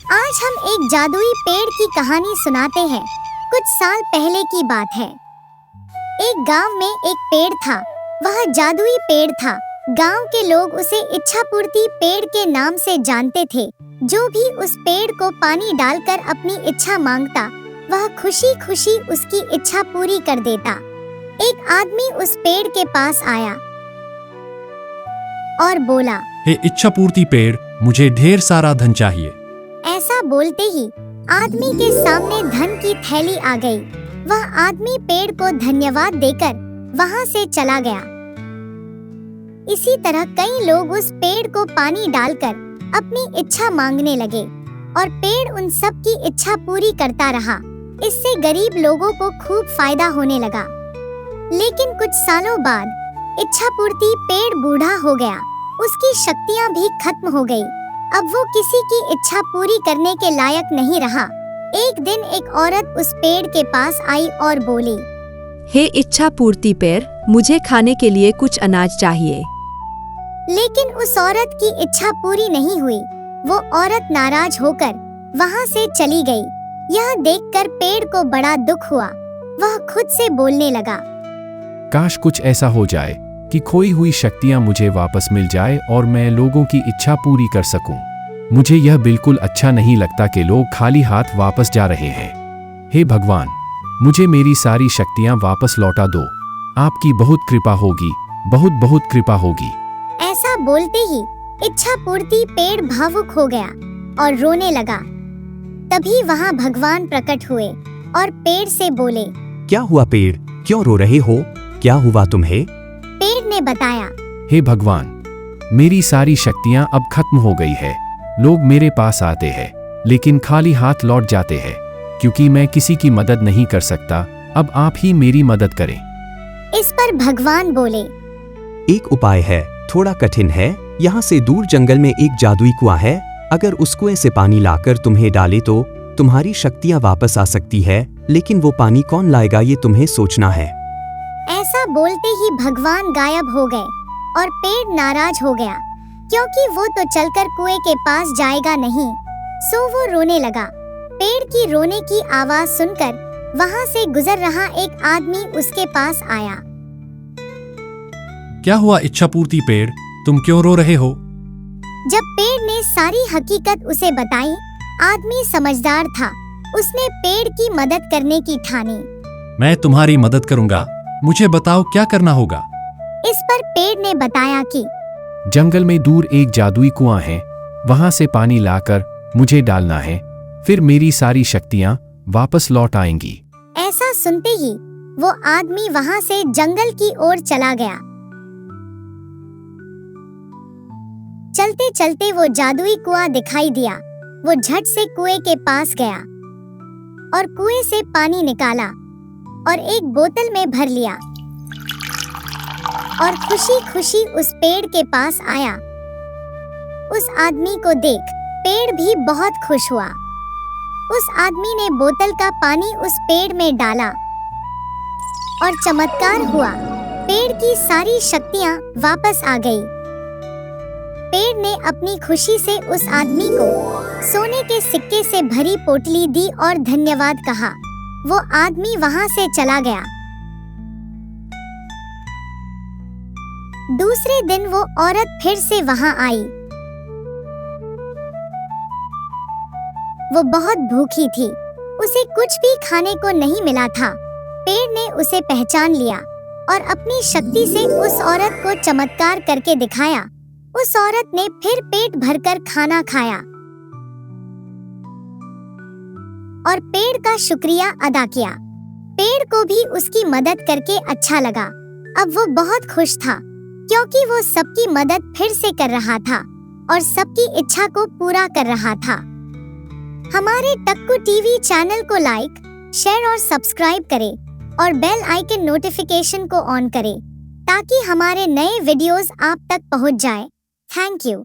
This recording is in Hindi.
आज हम एक जादुई पेड़ की कहानी सुनाते हैं। कुछ साल पहले की बात है। एक गांव में एक पेड़ था। वह जादुई पेड़ था। गांव के लोग उसे इच्छा पूर्ति पेड़ के नाम से जानते थे। जो भी उस पेड़ को पानी डालकर अपनी इच्छा मांगता, वह खुशी खुशी उसकी इच्छा पूरी कर देता। एक आदमी उस पेड़ के पास आया और बोला, हे इच्छा पूर्ति पेड़, मुझे ढेर सारा धन चाहिए। ऐसा बोलते ही आदमी के सामने धन की थैली आ गई। वह आदमी पेड़ को धन्यवाद देकर वहां से चला गया। इसी तरह कई लोग उस पेड़ को पानी डालकर अपनी इच्छा मांगने लगे और पेड़ उन सब की इच्छा पूरी करता रहा। इससे गरीब लोगों को खूब फायदा होने लगा। लेकिन कुछ सालों बाद इच्छा पूर्ति पेड़ बूढ़ा हो गया। उसकी शक्तियां भी खत्म हो गई। अब वो किसी की इच्छा पूरी करने के लायक नहीं रहा। एक दिन एक औरत उस पेड़ के पास आई और बोली, हे इच्छा पूर्ति पेड़, मुझे खाने के लिए कुछ अनाज चाहिए। लेकिन उस औरत की इच्छा पूरी नहीं हुई। वो औरत नाराज होकर वहां से चली गई। यह देखकर पेड़ को बड़ा दुख हुआ। वह खुद से बोलने लगा, काश कुछ ऐसा हो जाए कि खोई हुई शक्तियां मुझे वापस मिल जाए और मैं लोगों की इच्छा पूरी कर सकूं। मुझे यह बिल्कुल अच्छा नहीं लगता कि लोग खाली हाथ वापस जा रहे हैं। हे भगवान, मुझे मेरी सारी शक्तियां वापस लौटा दो। आपकी बहुत कृपा होगी, बहुत बहुत कृपा होगी। ऐसा बोलते ही इच्छा पूर्ति पेड़ भावुक हो गया और रोने लगा। तभी वहां भगवान प्रकट हुए और पेड़ से बोले, क्या हुआ पेड़, क्यों रो रहे हो? क्या हुआ तुम्हें? पेड़ ने बताया, हे भगवान, मेरी सारी शक्तियां अब खत्म हो गई है। लोग मेरे पास आते हैं लेकिन खाली हाथ लौट जाते हैं। क्योंकि मैं किसी की मदद नहीं कर सकता, अब आप ही मेरी मदद करें। इस पर भगवान बोले, एक उपाय है, थोड़ा कठिन है। यहाँ से दूर जंगल में एक जादुई कुआं है। अगर उस कुएं से पानी लाकर तुम्हें डाले तो तुम्हारी शक्तियाँ वापस आ सकती है। लेकिन वो पानी कौन लाएगा, ये तुम्हें सोचना है। ऐसा बोलते ही भगवान गायब हो गए और पेड़ नाराज हो गया, क्योंकि वो तो चलकर कुएं के पास जाएगा नहीं। सो वो रोने लगा। पेड़ की रोने की आवाज सुनकर वहां से गुजर रहा एक आदमी उसके पास आया। क्या हुआ इच्छा पूर्ति पेड़, तुम क्यों रो रहे हो? जब पेड़ ने सारी हकीकत उसे बताई, आदमी समझदार था। उसने पेड़ की मदद करने की ठानी। मैं तुम्हारी मदद करूंगा, मुझे बताओ क्या करना होगा। इस पर पेड़ ने बताया कि जंगल में दूर एक जादुई कुआं है। वहां से पानी लाकर मुझे डालना है, फिर मेरी सारी शक्तियां वापस लौट आएंगी। ऐसा सुनते ही वो आदमी वहां से जंगल की ओर चला गया। चलते चलते वो जादुई कुआं दिखाई दिया। वो झट से कुएं के पास गया और कुएं से पानी निकाला और एक बोतल में भर लिया और खुशी खुशी उस पेड़ के पास आया। उस आदमी को देख पेड़ भी बहुत खुश हुआ। उस आदमी ने बोतल का पानी उस पेड़ में डाला और चमत्कार हुआ। पेड़ की सारी शक्तियां वापस आ गई। पेड़ ने अपनी खुशी से उस आदमी को सोने के सिक्के से भरी पोटली दी और धन्यवाद कहा। वो आदमी वहां से चला गया। दूसरे दिन वो औरत फिर से वहां आई। वो बहुत भूखी थी। उसे कुछ भी खाने को नहीं मिला था। पेड़ ने उसे पहचान लिया और अपनी शक्ति से उस औरत को चमत्कार करके दिखाया। उस औरत ने फिर पेट भरकर खाना खाया और पेड़ का शुक्रिया अदा किया। पेड़ को भी उसकी मदद करके अच्छा लगा। अब वो बहुत खुश था, क्योंकि वो सबकी मदद फिर से कर रहा था और सबकी इच्छा को पूरा कर रहा था। हमारे टक्कू टीवी चैनल को लाइक, शेयर और सब्सक्राइब करें और बेल आइकन नोटिफिकेशन को ऑन करें, ताकि हमारे नए वीडियोस आप तक पहुंच जाए। Thank you.